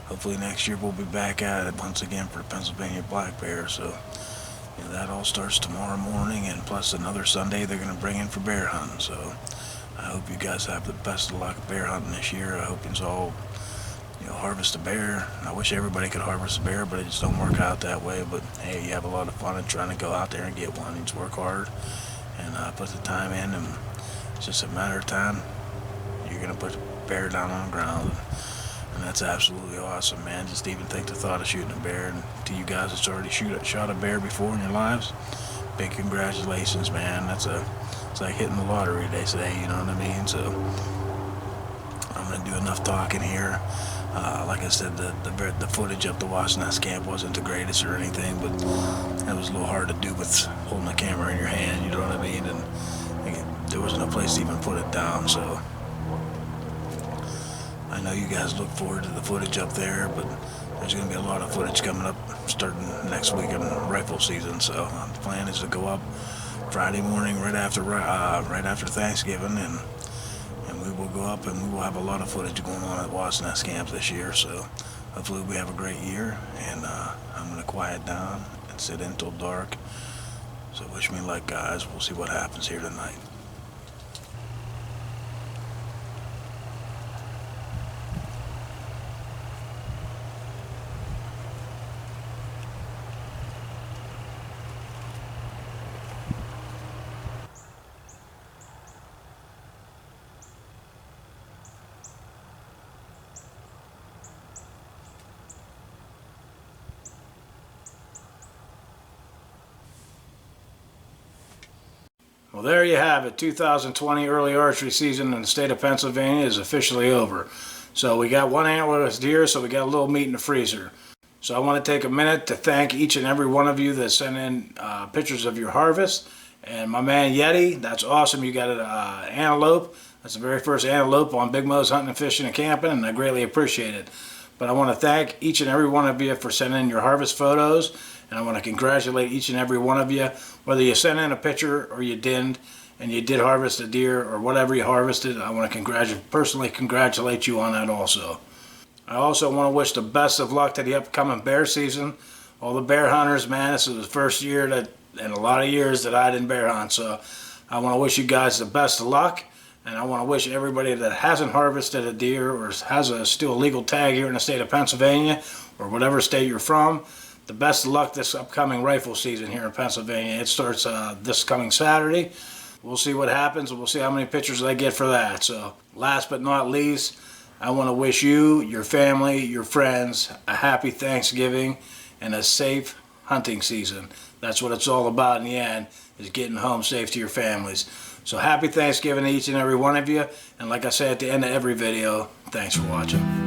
Speaker 2: hopefully next year we'll be back at it once again for the Pennsylvania black bear. So you know, that all starts tomorrow morning, and plus another Sunday they're going to bring in for bear hunting. So I hope you guys have the best of luck bear hunting this year. I hope you all, you know, harvest a bear. I wish everybody could harvest a bear, but it just don't work out that way. But hey, you have a lot of fun in trying to go out there and get one. You just work hard and put the time in, and it's just a matter of time. You're going to put the bear down on the ground. And that's absolutely awesome, man. Just even think the thought of shooting a bear. And to you guys that's already shot a bear before in your lives, big congratulations, man. It's like hitting the lottery, they say, you know what I mean? So I'm going to do enough talking here. Like I said, the footage of the Wasp Nest Camp wasn't the greatest or anything, but it was a little hard to do with holding the camera in your hand, you know what I mean? And there wasn't a place to even put it down, so I know you guys look forward to the footage up there, but there's going to be a lot of footage coming up starting next week in rifle season. So the plan is to go up Friday morning right after Thanksgiving, and we will go up and we will have a lot of footage going on at Wasp Nest Camp this year. So hopefully we have a great year, and I'm going to quiet down and sit in till dark. So wish me luck, guys. We'll see what happens here tonight. Well, there you have it. 2020 early archery season in the state of Pennsylvania is officially over. So we got one antlerless deer, so we got a little meat in the freezer. So I want to take a minute to thank each and every one of you that sent in pictures of your harvest. And my man Yeti, that's awesome. You got an antelope. That's the very first antelope on Big Moe's Hunting and Fishing and Camping, and I greatly appreciate it. But I want to thank each and every one of you for sending in your harvest photos. And I want to congratulate each and every one of you, whether you sent in a picture or you didn't, and you did harvest a deer or whatever you harvested. I want to personally congratulate you on that also. I also want to wish the best of luck to the upcoming bear season. All the bear hunters, man, this is the first year that, in a lot of years, that I didn't bear hunt. So I want to wish you guys the best of luck. And I want to wish everybody that hasn't harvested a deer or has a still legal tag here in the state of Pennsylvania or whatever state you're from, the best of luck this upcoming rifle season here in Pennsylvania. It starts this coming Saturday. We'll see what happens, and we'll see how many pictures I get for that. So last but not least, I want to wish you, your family, your friends a happy Thanksgiving and a safe hunting season. That's what it's all about in the end, is getting home safe to your families. So happy Thanksgiving to each and every one of you. And like I say at the end of every video, thanks for watching.